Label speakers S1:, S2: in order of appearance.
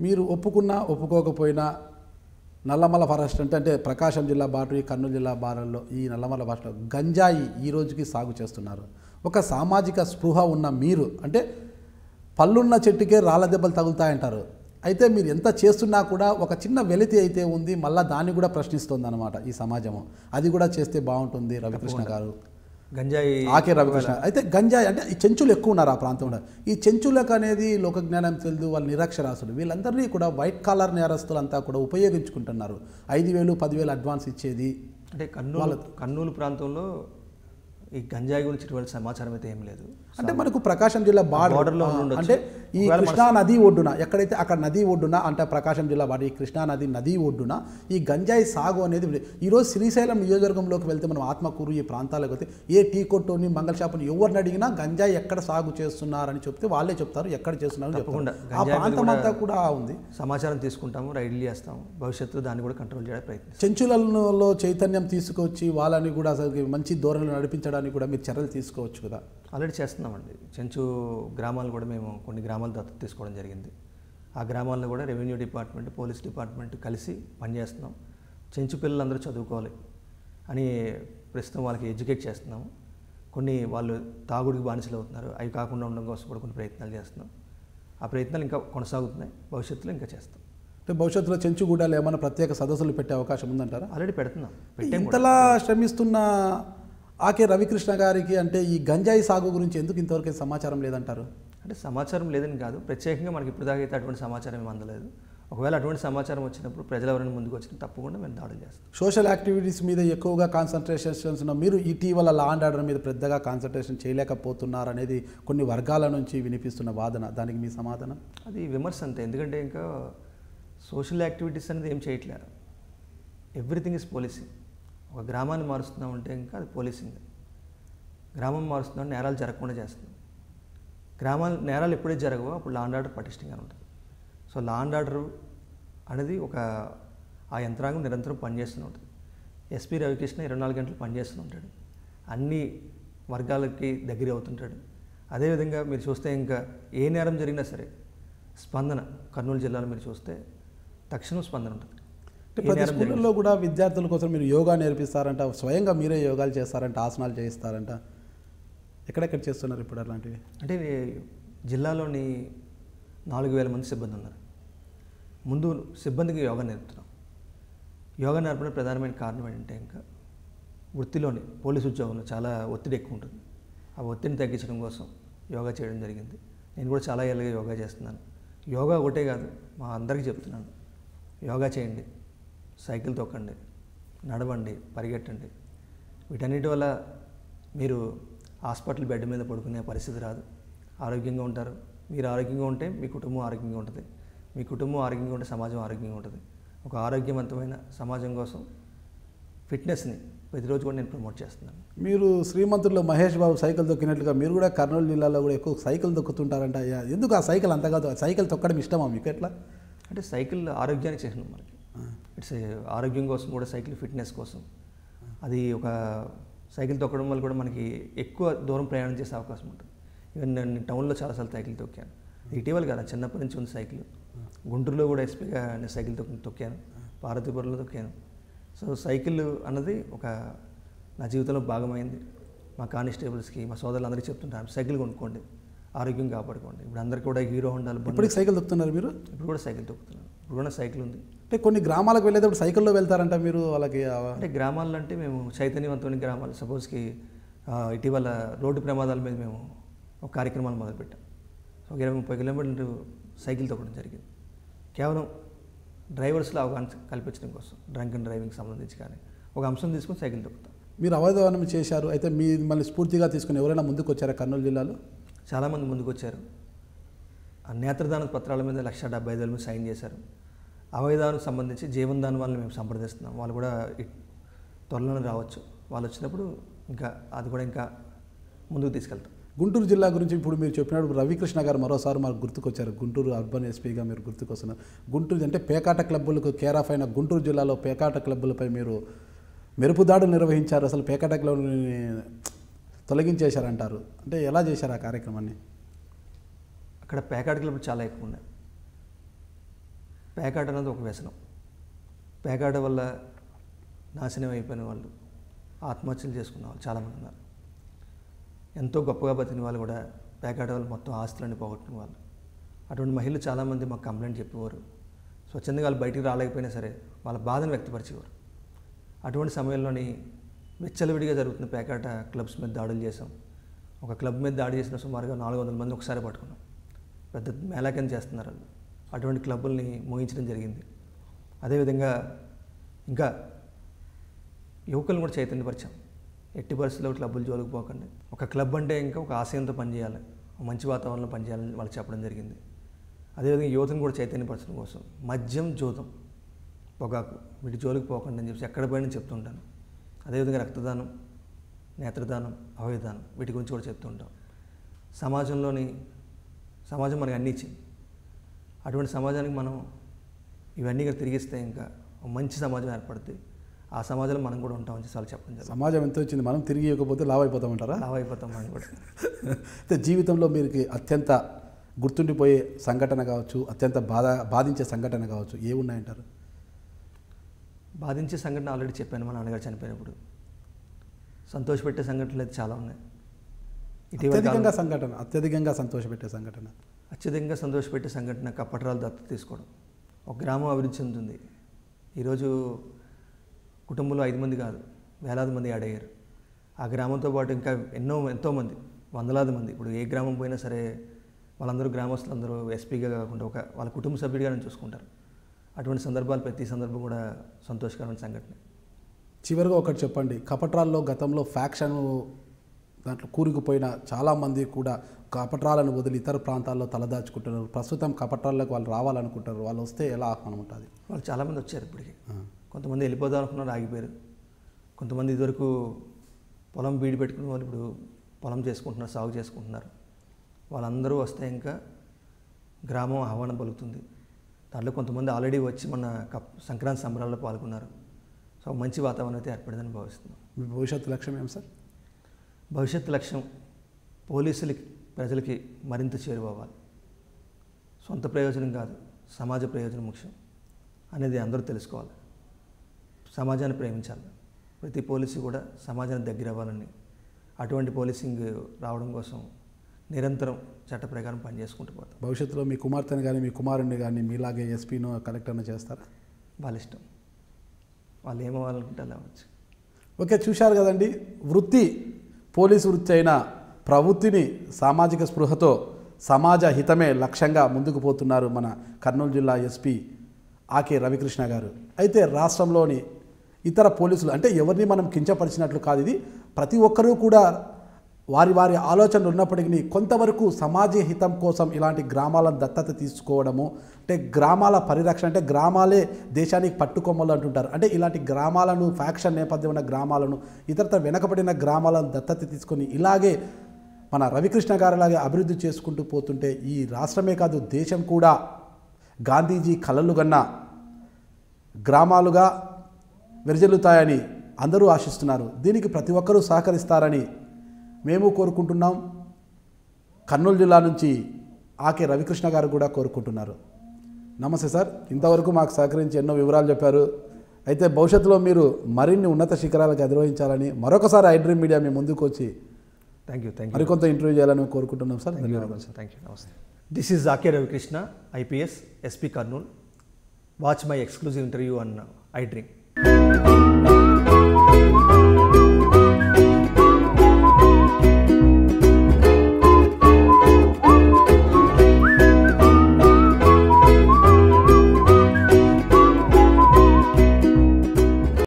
S1: మీరు ఒప్పుకున్నా ఒప్పుకోకపోయినా నల్లమల ఫారెస్ట్ అంటే ప్రకాశం జిల్లా బాటు ఈ కర్నూలు జిల్లా బారల్లో ఈ నల్లమల ఫారెస్ట్లో గంజాయి ఈ రోజుకి సాగు చేస్తున్నారు. ఒక సామాజిక స్పృహ ఉన్న మీరు అంటే పళ్ళున్న చెట్టుకే రాళ్ళ దెబ్బలు తగులుతాయంటారు. అయితే మీరు ఎంత చేస్తున్నా కూడా ఒక చిన్న వెలితి అయితే ఉంది, మళ్ళీ దాన్ని కూడా ప్రశ్నిస్తుంది అనమాట ఈ సమాజము. అది కూడా చేస్తే బాగుంటుంది రవికృష్ణ గారు.
S2: గంజాయి
S1: ఆకే రవికృష్ణ అయితే గంజాయి అంటే ఈ చెంచులు ఎక్కువ ఉన్నారు ఆ ప్రాంతంలో. ఈ చెంచులకు అనేది లోక జ్ఞానం తెలియదు, వాళ్ళు నిరక్షరాస్యులు. వీళ్ళందరినీ కూడా వైట్ కాలర్ నేరస్తులంతా కూడా ఉపయోగించుకుంటున్నారు. 5,000 10,000 అడ్వాన్స్ ఇచ్చేది.
S2: అంటే కర్నూలు ప్రాంతంలో ఈ గంజాయి గురించి ఇటువంటి సమాచారం అయితే ఏం లేదు.
S1: అంటే మనకు ప్రకాశం జిల్లా బార్డర్లో అంటే ఈ కృష్ణా నది ఒడ్డున ఎక్కడైతే అక్కడ నది ఒడ్డున అంటే ప్రకాశం జిల్లా బార్డర్ ఈ కృష్ణా నది ఒడ్డున ఈ గంజాయి సాగు అనేది ఈరోజు శ్రీశైలం నియోజకవర్గంలోకి వెళ్తే మనం ఆత్మకూరు ఈ ప్రాంతాలకు వెళ్తే ఏ టీ కొట్టుని మంగళ షాపుని ఎవరిని అడిగినా గంజాయి ఎక్కడ సాగు చేస్తున్నారని చెప్తే వాళ్ళే చెప్తారు ఎక్కడ చేస్తున్నారు చెప్తారు. ఆ ప్రాంతం అంతా కూడా ఉంది.
S2: సమాచారం తీసుకుంటాము, రైడ్లు చేస్తాము, భవిష్యత్తులో దాన్ని కూడా కంట్రోల్ చేయడానికి ప్రయత్నం.
S1: చెంచులలో చైతన్యం తీసుకొచ్చి వాళ్ళని కూడా అసలు మంచి ధోరణిలో నడిపించడానికి కూడా మీరు చర్యలు తీసుకోవచ్చు కదా.
S2: ఆల్రెడీ చేస్తున్నామండి. చెంచు గ్రామాలు కూడా మేము కొన్ని గ్రామాలు దత్తత తీసుకోవడం జరిగింది. ఆ గ్రామాల్లో కూడా రెవెన్యూ డిపార్ట్మెంట్, పోలీస్ డిపార్ట్మెంట్ కలిసి పనిచేస్తున్నాం. చెంచు పిల్లలందరూ చదువుకోవాలి అని ప్రస్తుతం వాళ్ళకి ఎడ్యుకేట్ చేస్తున్నాము. కొన్ని వాళ్ళు తాగుడికి బానిసలు అవుతున్నారు, అవి కాకుండా ఉండడం కోసం కూడా కొన్ని ప్రయత్నాలు చేస్తున్నాం. ఆ ప్రయత్నాలు ఇంకా కొనసాగుతున్నాయి, భవిష్యత్తులో ఇంకా చేస్తాం.
S1: అంటే భవిష్యత్తులో చెంచుగూడలో ఏమైనా ప్రత్యేక సదస్సులు పెట్టే అవకాశం ఉందంటారా?
S2: ఆల్రెడీ పెడుతున్నాం.
S1: ఇంతలా శ్రమిస్తున్న ఆకే రవికృష్ణ గారికి అంటే ఈ గంజాయి సాగు గురించి ఎందుకు ఇంతవరకు సమాచారం లేదంటారు?
S2: అంటే సమాచారం లేదని కాదు, ప్రత్యేకంగా మనకి ఇప్పుడు దాకా అయితే అటువంటి సమాచారం ఏమి అందలేదు. ఒకవేళ అటువంటి సమాచారం వచ్చినప్పుడు ప్రజలు ఎవరైనా ముందుకు వచ్చినా తప్పకుండా మేము దాడులు చేస్తాం.
S1: సోషల్ యాక్టివిటీస్ మీద ఎక్కువగా కాన్సన్ట్రేషన్స్ ఉన్న మీరు ఇటీవల లా అండ్ ఆర్డర్ మీద పెద్దగా కాన్సన్ట్రేషన్ చేయలేకపోతున్నారు అనేది కొన్ని వర్గాల నుంచి వినిపిస్తున్న వాదన, దానికి మీ సమాధానం?
S2: అది విమర్శ అంతే. ఎందుకంటే ఇంకా సోషల్ యాక్టివిటీస్ అనేది ఏం చేయట్లేదు. Everything is policing. ఒక గ్రామాన్ని మారుస్తున్నామంటే ఇంకా అది పోలీసింగ్. గ్రామం మారుస్తున్నాం, నేరాలు జరగకుండా చేస్తున్నాం. నేరాలు ఎప్పుడైతే జరగవో అప్పుడు లా అండ్ ఆర్డర్ పటిష్టంగా ఉంటుంది. సో లా అండ్ ఆర్డర్ అనేది ఆ యంత్రాంగం నిరంతరం పనిచేస్తూనే ఉంటుంది. ఎస్పీ రవికృష్ణ 24 గంటలు పనిచేస్తూ ఉంటాడు, అన్ని వర్గాలకి దగ్గర అవుతుంటాడు. అదేవిధంగా మీరు చూస్తే ఇంకా ఏ నేరం జరిగినా సరే స్పందన కర్నూలు జిల్లాలో మీరు చూస్తే తక్షణం స్పందన ఉంటుంది.
S1: ప్రతి స్కూళ్ళల్లో కూడా విద్యార్థుల కోసం మీరు యోగా నేర్పిస్తారంట, స్వయంగా మీరే యోగాలు చేస్తారంట, ఆసనాలు చేయిస్తారంట. ఎక్కడెక్కడ చేస్తున్నారు ఇప్పుడు అలాంటివి?
S2: అంటే జిల్లాలోని 4,000 మంది సిబ్బంది ఉన్నారు. ముందు సిబ్బందికి యోగా నేర్పుతున్నాం. యోగా నేర్పడానికి ప్రధానమైన కారణం ఏంటంటే ఇంకా వృత్తిలోని పోలీసు ఉద్యోగంలో చాలా ఒత్తిడి ఎక్కువ ఉంటుంది. ఆ ఒత్తిడిని తగ్గించడం కోసం యోగా చేయడం జరిగింది. నేను కూడా చాలా ఏళ్ళుగా యోగా చేస్తున్నాను. యోగా ఒకటే కాదు, మా అందరికీ చెప్తున్నాను, యోగా చేయండి, సైకిల్ తొక్కండి, నడవండి, పరిగెట్టండి. వీటన్నిటి వల్ల మీరు హాస్పిటల్ బెడ్ మీద పడుకునే పరిస్థితి రాదు, ఆరోగ్యంగా ఉంటారు. మీరు ఆరోగ్యంగా ఉంటే మీ కుటుంబం ఆరోగ్యంగా ఉంటుంది, మీ కుటుంబం ఆరోగ్యంగా ఉంటే సమాజం ఆరోగ్యంగా ఉంటుంది. ఒక ఆరోగ్యవంతమైన సమాజం కోసం ఫిట్నెస్ని ప్రతిరోజు కూడా నేను ప్రమోట్ చేస్తున్నాను.
S1: మీరు శ్రీమంతుల్లో మహేష్ బాబు సైకిల్ తొక్కినట్లుగా మీరు కూడా కర్నూలు జిల్లాలో కూడా ఎక్కువ సైకిల్ తొక్కుతుంటారంట. ఎందుకు ఆ సైకిల్ అంతగా సైకిల్ తొక్కడం ఇష్టమా మీకు? ఎట్లా
S2: అంటే సైకిల్ ఆరోగ్యానికి చేసినాం మనకి. ఇట్స్ ఆరోగ్యం కోసం కూడా సైకిల్, ఫిట్నెస్ కోసం. అది ఒక సైకిల్ తొక్కడం వల్ల కూడా మనకి ఎక్కువ దూరం ప్రయాణం చేసే అవకాశం ఉంటుంది. ఈవెన్ నేను టౌన్లో చాలాసార్లు సైకిల్ తొక్కాను. ఇటీవల కదా, చిన్నప్పటి నుంచి ఉంది సైకిల్. గుంటూరులో కూడా ఎస్పీగా నేను సైకిల్ తొక్కాను, పార్వతీపురంలో తొక్కాను. సో సైకిల్ అన్నది నా జీవితంలో భాగమైంది. మా కానిస్టేబుల్స్కి, మా సోదరులందరికీ చెప్తుంటాను, సైకిల్ కొనుక్కోండి, ఆరోగ్యం కాపాడుకోండి. ఇప్పుడు అందరికీ కూడా హీరో హోండాలు.
S1: ఇప్పటికి సైకిల్ తొక్కుతున్నారు మీరు?
S2: ఇప్పుడు కూడా సైకిల్ తొక్కుతున్నాను. ఇప్పుడు కూడా సైకిల్ ఉంది.
S1: అంటే కొన్ని గ్రామాలకు వెళ్ళేటప్పుడు సైకిల్లో వెళ్తారంట మీరు వాళ్ళకి?
S2: అంటే గ్రామాల్లో అంటే మేము చైతన్యవంతమైన గ్రామాలు. సపోజ్కి ఇటీవల రోడ్డు ప్రమాదాల మీద మేము ఒక కార్యక్రమాలు మొదలుపెట్టాం. ఒక 20-30 కిలోమీటర్లు సైకిల్ తొక్కడం జరిగింది. కేవలం డ్రైవర్స్లో అవగాహన కల్పించడం కోసం, డ్రంక్ అండ్ డ్రైవింగ్ సంబంధించి కానీ ఒక అంశం తీసుకుని సైకిల్ తొక్కుతాం.
S1: మీరు అవగాహన చేశారు. అయితే మిమ్మల్ని స్ఫూర్తిగా తీసుకుని ఎవరైనా ముందుకు వచ్చారా కర్నూలు జిల్లాలో?
S2: చాలామంది ముందుకు వచ్చారు. ఆ నేత్రదాన పత్రాల మీద 1,75,000 మంది సైన్ చేశారు. అవయదానికి సంబంధించి జీవనదానం వాళ్ళని మేము సంప్రదిస్తున్నాం. వాళ్ళు కూడా త్వరలోనే రావచ్చు. వాళ్ళు వచ్చినప్పుడు అది కూడా ఇంకా ముందుకు తీసుకెళ్తాం.
S1: గుంటూరు జిల్లా గురించి ఇప్పుడు మీరు చెప్పినప్పుడు రవికృష్ణ గారు మరోసారి మాకు గుర్తుకొచ్చారు. గుంటూరు అర్బన్ ఎస్పీగా మీరు గుర్తుకొస్తున్నారు. గుంటూరు అంటే పేకాట క్లబ్బులకు కేర్ ఆఫ్ అయిన గుంటూరు జిల్లాలో పేకాట క్లబ్బులపై మీరు మెరుపు దాడులు నిర్వహించారు. అసలు పేకాట క్లబ్ని తొలగించేశారంటారు. అంటే ఎలా చేశారు ఆ కార్యక్రమాన్ని?
S2: అక్కడ పేకాట క్లబ్లు చాలా ఎక్కువ ఉన్నాయి. పేకాట అనేది ఒక వ్యసనం. పేకాట వల్ల నాశనం అయిపోయిన వాళ్ళు, ఆత్మహత్యలు చేసుకున్న వాళ్ళు చాలామంది ఉన్నారు. ఎంతో గొప్పగా బతికిన వాళ్ళు కూడా పేకాట వల్ల మొత్తం ఆస్తులన్నీ పోగొట్టిన వాళ్ళు. అటువంటి మహిళలు చాలామంది మాకు కంప్లైంట్ చెప్పేవారు. స్వచ్ఛందంగా వాళ్ళు బయటికి రాలేకపోయినా సరే వాళ్ళ బాధను వ్యక్తపరిచేవారు. అటువంటి సమయంలోని విచ్చలవిడిగా జరుగుతున్న పేకాట క్లబ్స్ మీద దాడులు చేసాం. ఒక క్లబ్ మీద దాడి చేసిన సుమారుగా 400 మంది ఒకసారి పట్టుకున్నాం. పెద్ద మేళాకం చేస్తున్నారు వాళ్ళు. అటువంటి క్లబ్బుల్ని మోయించడం జరిగింది. అదేవిధంగా ఇంకా యువకులను కూడా చైతన్యపరిచాం. ఎట్టి పరిస్థితుల్లో క్లబ్బులు జోలికి పోకండి. ఒక క్లబ్ అంటే ఇంకా ఒక ఆశయంతో పనిచేయాలి, ఒక మంచి వాతావరణంలో పనిచేయాలని వాళ్ళకి చెప్పడం జరిగింది. అదేవిధంగా యువతను కూడా చైతన్యపరచడం కోసం మద్యం, జూదం, పొగాకు వీటి జోలికి పోకండి అని చెప్పి ఎక్కడ పోయినా చెప్తుంటాను. అదేవిధంగా రక్తదానం, నేత్రదానం, అవయదానం వీటి గురించి కూడా చెప్తుంటాం. సమాజం మనకి అన్నీ ఇచ్చింది. అటువంటి సమాజానికి మనం ఇవన్నీ కూడా తిరిగిస్తే ఇంకా ఒక మంచి సమాజం ఏర్పడుతుంది. ఆ సమాజంలో మనం కూడా ఉంటామని చెప్పి చెప్పడం జరిగింది.
S1: సమాజం ఎంత వచ్చింది, మనం తిరిగి ఇవ్వకపోతే లావ్ అయిపోతామంటారా?
S2: లావ్ అయిపోతాం మనం కూడా.
S1: అయితే జీవితంలో మీరు అత్యంత గుర్తుండిపోయే సంఘటన కావచ్చు, అత్యంత బాధించే సంఘటన కావచ్చు, ఏ ఉన్నాయంటారు?
S2: బాధించే సంఘటన ఆల్రెడీ చెప్పాను. మా నాన్నగారు చనిపోయినప్పుడు. సంతోషపెట్టే సంఘటనలు అయితే చాలా ఉన్నాయి.
S1: అత్యధికంగా సంతోషపెట్టే సంఘటన
S2: కప్పట్రాలు దత్తత తీసుకోవడం. ఒక గ్రామం అభివృద్ధి చెందుతుంది. ఈరోజు కుటుంబంలో 5 మంది కాదు, వేలాది మంది యాడ్ అయ్యారు. ఆ గ్రామంతో పాటు ఇంకా ఎంతోమంది, వందలాది మంది. ఇప్పుడు ఏ గ్రామం పోయినా సరే వాళ్ళందరూ గ్రామస్తులందరూ ఎస్పీగా కాకుండా వాళ్ళ కుటుంబ సభ్యుడిగా చూసుకుంటారు. అటువంటి సందర్భాలు ప్రతి సందర్భం కూడా సంతోషకరమైన సంఘటన.
S1: చివరిగా ఒకటి చెప్పండి, కపట్రాల్లో గతంలో ఫ్యాక్షన్ దాంట్లో కూరుకుపోయిన చాలామంది కూడా కపట్రాలను వదిలి ఇతర ప్రాంతాల్లో తలదాచుకుంటున్నారు. ప్రస్తుతం కపట్రాల్లోకి వాళ్ళు రావాలనుకుంటారు. వాళ్ళు వస్తే ఎలా ఆహ్వానం ఉంటుంది?
S2: వాళ్ళు చాలామంది వచ్చారు. ఇప్పటికి కొంతమంది వెళ్ళిపోదాం అనుకున్నారు, ఆగిపోయారు. కొంతమంది ఇదివరకు పొలం బీడి పెట్టుకున్న వాళ్ళు ఇప్పుడు పొలం చేసుకుంటున్నారు, సాగు చేసుకుంటున్నారు. వాళ్ళందరూ వస్తే ఇంకా గ్రామం ఆహ్వానం పలుకుతుంది. దాంట్లో కొంతమంది ఆల్రెడీ వచ్చి మన సంక్రాంతి సంబరాల్లో పాల్గొన్నారు. సో మంచి వాతావరణం అయితే ఏర్పడిందని భావిస్తున్నాం.
S1: మీ భవిష్యత్తు లక్ష్యం ఏం సార్?
S2: భవిష్యత్తు లక్ష్యం పోలీసులకి, ప్రజలకి మరింత చేరువవ్వాలి. సొంత ప్రయోజనం కాదు, సమాజ ప్రయోజనం ముఖ్యం అనేది అందరూ తెలుసుకోవాలి. సమాజాన్ని ప్రేమించాలి. ప్రతి పోలీసు కూడా సమాజానికి దగ్గర అవ్వాలని, అటువంటి పోలీసింగ్ రావడం కోసం నిరంతరం చట్ట ప్రకారం పనిచేసుకుంటూ పోతాం.
S1: భవిష్యత్తులో మీ కుమార్తెను కానీ మీ కుమారుడిని కానీ మీలాగే ఎస్పీనో కలెక్టర్నో చేస్తారా?
S2: వాళ్ళ ఇష్టం, వాళ్ళు ఏమవ్వాలనుకుంటే అలా అవ్వచ్చు.
S1: ఓకే, చూశారు కదండి. పోలీసు వృత్తి అయిన ప్రవృత్తిని సామాజిక స్పృహతో సమాజ హితమే లక్ష్యంగా ముందుకు పోతున్నారు మన కర్నూలు జిల్లా ఎస్పీ ఆకే రవికృష్ణ గారు. అయితే రాష్ట్రంలోని ఇతర పోలీసులు, అంటే ఎవరిని మనం కించపరిచినట్లు కాదు, ఇది ప్రతి ఒక్కరూ కూడా వారి వారి ఆలోచనలు ఉన్నప్పటికీ కొంతవరకు సమాజ హితం కోసం ఇలాంటి గ్రామాలను దత్తత తీసుకోవడము, అంటే గ్రామాల పరిరక్షణ, అంటే గ్రామాలే దేశానికి పట్టుకొమ్మలు అంటుంటారు. అంటే ఇలాంటి గ్రామాలను, ఫ్యాక్షన్ నేపథ్యం ఉన్న గ్రామాలను, ఇతరత వెనకబడిన గ్రామాలను దత్తత తీసుకొని ఇలాగే మన రవికృష్ణ గారిలాగే అభివృద్ధి చేసుకుంటూ పోతుంటే ఈ రాష్ట్రమే కాదు దేశం కూడా గాంధీజీ కలలు గన్న గ్రామాలుగా విరజిల్లుతాయని అందరూ ఆశిస్తున్నారు. దీనికి ప్రతి ఒక్కరూ సహకరిస్తారని మేము కోరుకుంటున్నాం. కర్నూలు జిల్లా నుంచి ఆకే రవికృష్ణ గారు కూడా కోరుకుంటున్నారు. నమస్తే సార్, ఇంతవరకు మాకు సహకరించి ఎన్నో వివరాలు చెప్పారు. అయితే భవిష్యత్తులో మీరు మరిన్ని ఉన్నత శిఖరాలకు అధిరోహించాలని మరొకసారి ఐడ్రీమ్ మీడియా మీ ముందుకు వచ్చి మరికొంత ఇంటర్వ్యూ చేయాలని కోరుకుంటున్నాం సార్. ధన్యవాదాలు సార్.
S2: Thank you. నమస్తే. This is A K Ravikrishna, IPS, SP Kurnool. Watch my exclusive interview on iDream.